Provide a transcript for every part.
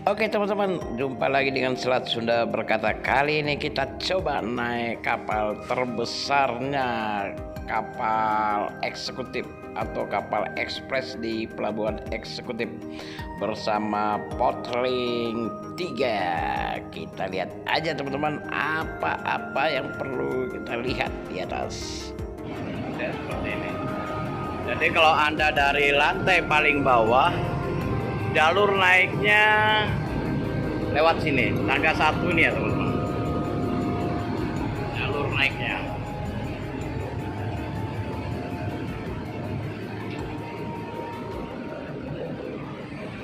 Oke teman-teman, jumpa lagi dengan Selat Sunda Berkata. Kali ini kita coba naik kapal terbesarnya, kapal eksekutif atau kapal ekspres di pelabuhan eksekutif bersama Portling 3. Kita lihat aja teman-teman apa-apa yang perlu kita lihat di atas. Dan seperti ini. Jadi kalau Anda dari lantai paling bawah, jalur naiknya lewat sini, tangga 1 ini ya teman-teman. Jalur naiknya.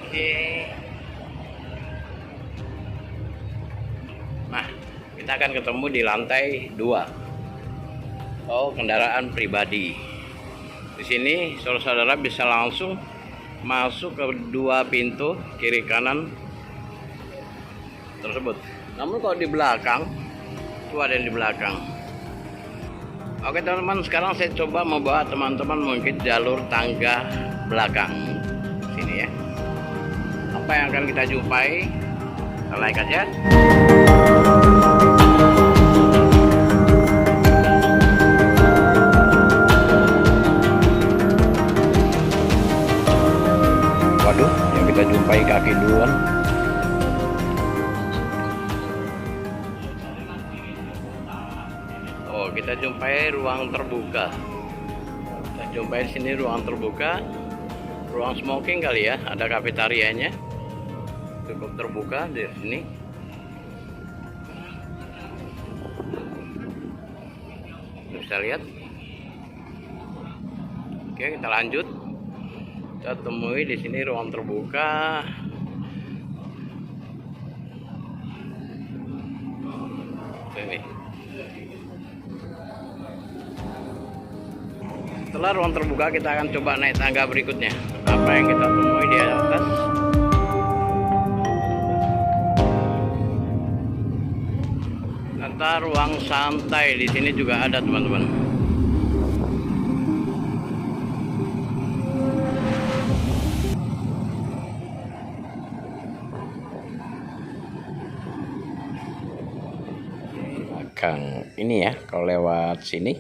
Oke. Nah, kita akan ketemu di lantai 2. Oh, kendaraan pribadi. Di sini saudara-saudara bisa langsung masuk ke 2 pintu kiri kanan tersebut. Namun kalau di belakang itu ada yang di belakang. Oke teman-teman, sekarang saya coba membawa teman-teman mengikuti jalur tangga belakang sini ya. Apa yang akan kita jumpai? Kita like aja. Waduh, yang kita jumpai kaki duluan. Oh, kita jumpai ruang terbuka. Kita jumpai sini ruang terbuka, ruang smoking kali ya, ada kafetarianya. Cukup terbuka di sini. Bisa lihat. Oke, kita lanjut. Kita temui di sini ruang terbuka. Ini. Setelah ruang terbuka, kita akan coba naik tangga berikutnya. Apa yang kita temui di atas? Ternyata ruang santai di sini juga ada, teman-teman. Ini ya, kalau lewat sini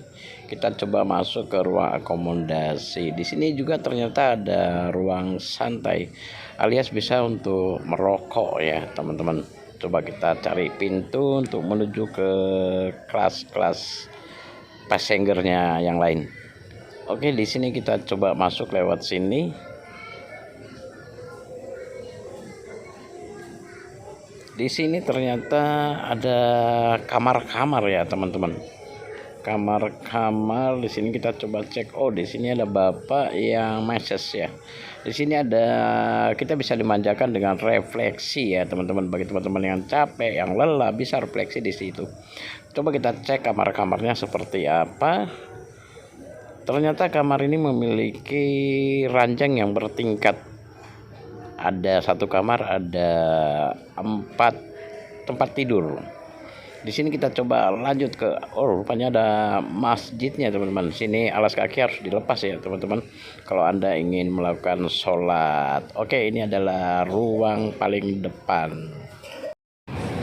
kita coba masuk ke ruang akomodasi. Di sini juga ternyata ada ruang santai alias bisa untuk merokok ya teman-teman. Coba kita cari pintu untuk menuju ke kelas-kelas passengernya yang lain. Oke, di sini kita coba masuk lewat sini. Di sini ternyata ada kamar-kamar ya teman-teman. Kamar-kamar di sini kita coba cek. Oh, di sini ada bapak yang meses ya. Di sini ada, kita bisa dimanjakan dengan refleksi ya teman-teman. Bagi teman-teman yang capek, yang lelah, bisa refleksi di situ. Coba kita cek kamar-kamarnya seperti apa. Ternyata kamar ini memiliki ranjang yang bertingkat. Ada 1 kamar, ada 4 tempat tidur. Di sini kita coba lanjut ke, oh rupanya ada masjidnya teman-teman. Sini alas kaki harus dilepas ya teman-teman kalau Anda ingin melakukan sholat. Oke, ini adalah ruang paling depan.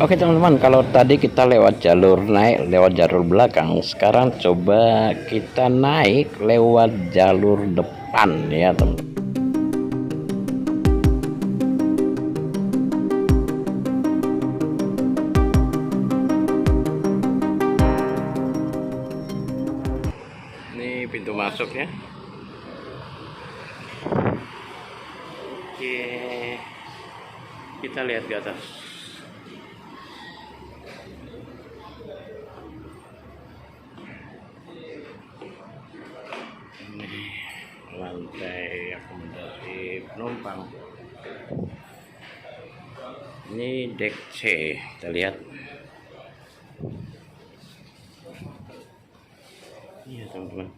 Oke teman-teman, kalau tadi kita lewat jalur naik, lewat jalur belakang, sekarang coba kita naik lewat jalur depan ya teman-teman. Pintu masuknya. Oke, kita lihat ke atas. Ini lantai akomodasi penumpang. Ini deck C, kita lihat. Iya teman-teman.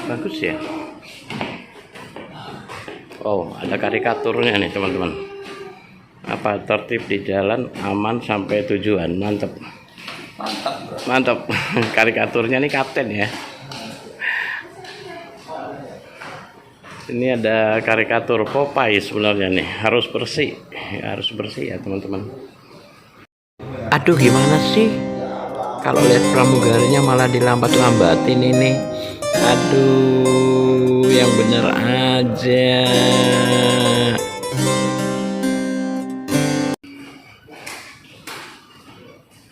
Bagus ya. Oh, ada karikaturnya nih teman-teman. Apa, tertib di jalan, aman sampai tujuan. Mantap. Mantap. Karikaturnya nih kapten ya. Ini ada karikatur Popeye sebenarnya nih. Harus bersih ya teman-teman. Aduh, gimana sih? Kalau lihat pramugarinya malah dilambat-lambatin ini. Aduh, yang bener aja.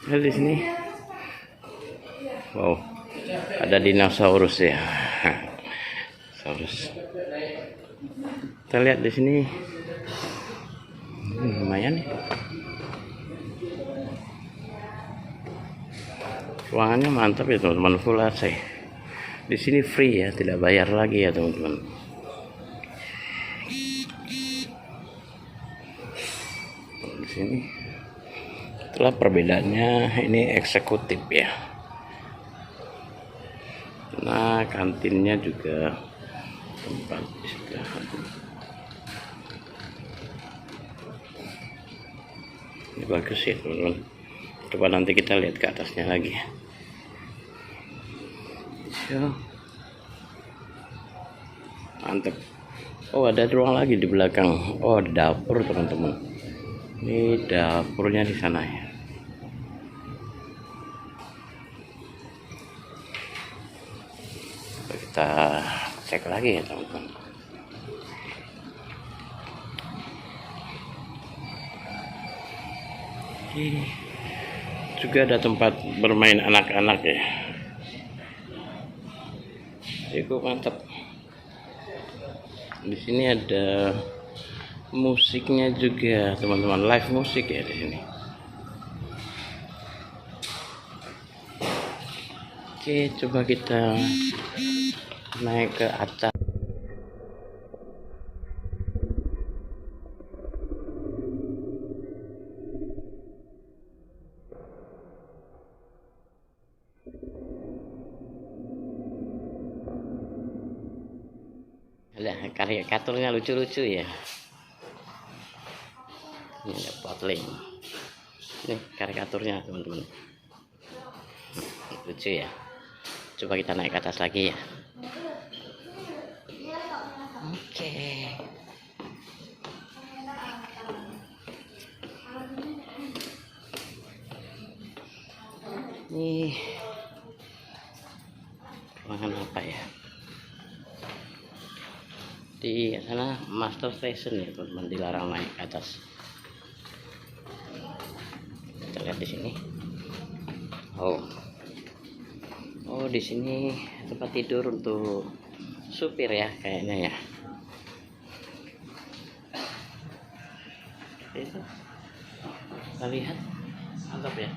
Lihat di sini. Wow, ada dinosaurus ya. Dinosaurus. Kita lihat di sini. Lumayan nih. Ruangannya mantap ya teman-teman, full AC. Di sini free ya, tidak bayar lagi ya teman-teman. Di sini. Itulah perbedaannya, ini eksekutif ya. Nah, kantinnya juga tempat istirahat. Ini bagus ya teman-teman. Coba nanti kita lihat ke atasnya lagi. Mantap. Oh, ada ruang lagi di belakang. Oh, ada dapur teman-teman. Ini dapurnya di sana ya. Kita cek lagi ya teman-teman. Ini juga ada tempat bermain anak-anak ya. Cukup mantap. Di sini ada musiknya juga teman-teman, live musik ya di sini. Oke, coba kita naik ke atas. Ada karikaturnya lucu-lucu ya. Ini ada potling. Ini karikaturnya teman-teman. Lucu ya. Coba kita naik ke atas lagi ya. Oke. Ini ruangan apa ya? Di sana master station ya teman-teman, dilarang naik ke atas. Kita lihat di sini. Oh, di sini tempat tidur untuk supir ya kayaknya ya. Itu kita lihat, mantap ya.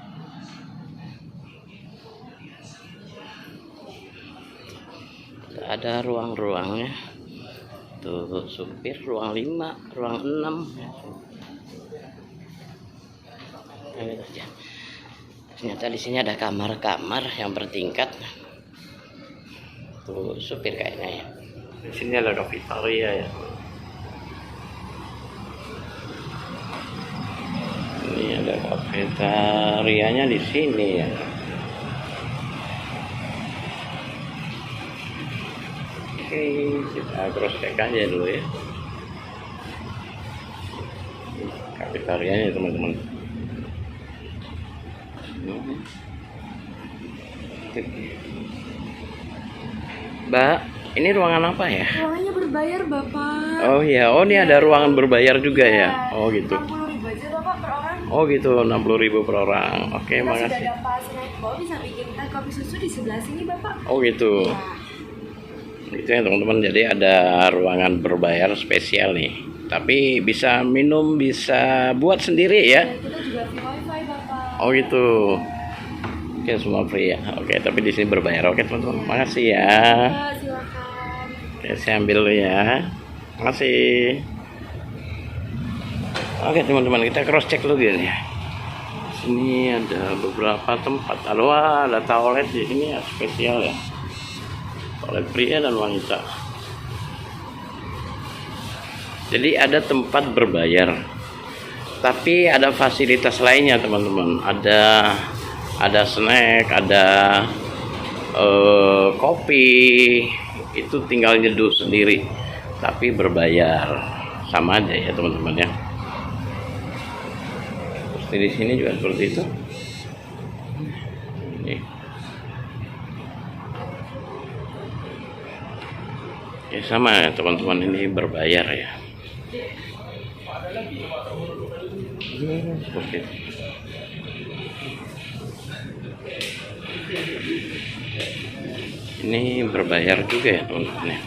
Ada ruang-ruangnya. Tuh supir, ruang 5, ruang 6 ya. Ternyata di sini ada kamar-kamar yang bertingkat. Tuh supir kayaknya ya. Di sini ada cafeteria ya. Ini ada kafetarianya di sini ya. Oke, kita cross check aja dulu ya. Kafetarianya teman-teman. Mbak, ini ruangan apa ya? Ruangannya berbayar, Bapak. Oh iya, oh ini ada ruangan berbayar juga ya. Oh gitu. 60.000 aja, Bapak, per orang. Oh gitu, 60.000 per orang. Oke, Kita makasih. sudah ada pas naik ke bawah, bisa bikin teh kopi susu di sebelah sini, Bapak. Oh gitu. Gitu ya teman-teman. Jadi ada ruangan berbayar spesial nih. Tapi bisa minum, bisa buat sendiri ya. Dan kita juga free wifi, Bapak. Oh gitu. Oke, semua free ya. Oke, tapi di sini berbayar. Oke teman-teman, makasih ya. Bapak, silakan. Oke, saya ambil dulu ya. Makasih. Oke teman-teman, kita cross check dulu ya. Sini ada beberapa tempat. Ada toilet di sini ya, spesial ya. oleh pria dan wanita. Jadi ada tempat berbayar, tapi ada fasilitas lainnya teman-teman. Ada snack, ada kopi, itu tinggal nyeduh sendiri, tapi berbayar, sama aja ya teman-teman ya. Terus di sini juga seperti itu. Ini. Ya sama ya teman-teman, ini berbayar ya. Seperti itu. Ini berbayar juga ya teman-teman ya.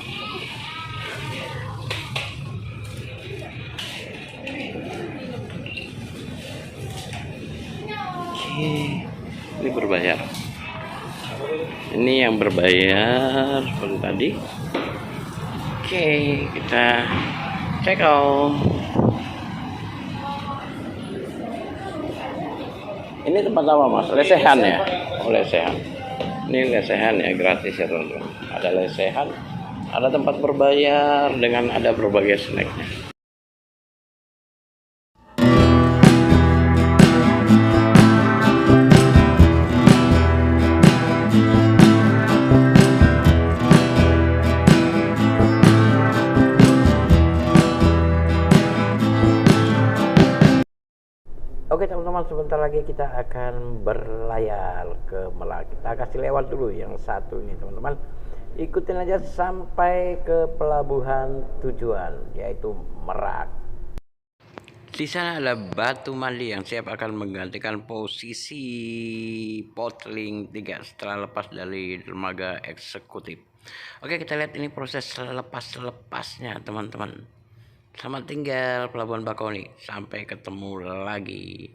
Oke, ini berbayar. Ini yang berbayar seperti tadi. Oke, kita check out. Ini tempat apa mas? Lesehan ya? Oh lesehan. Ini lesehan ya, gratis ya teman-teman. Ada lesehan, ada tempat berbayar dengan ada berbagai snacknya. Oke teman-teman, sebentar lagi kita akan berlayar ke Merak. Kita kasih lewat dulu yang satu ini teman-teman. Ikutin aja sampai ke pelabuhan tujuan, yaitu Merak. Di sana ada batu mandi yang siap akan menggantikan posisi Potling 3 setelah lepas dari dermaga eksekutif. Oke, kita lihat ini proses lepas-lepasnya teman-teman. Selamat tinggal Pelabuhan Bakauheni. Sampai ketemu lagi.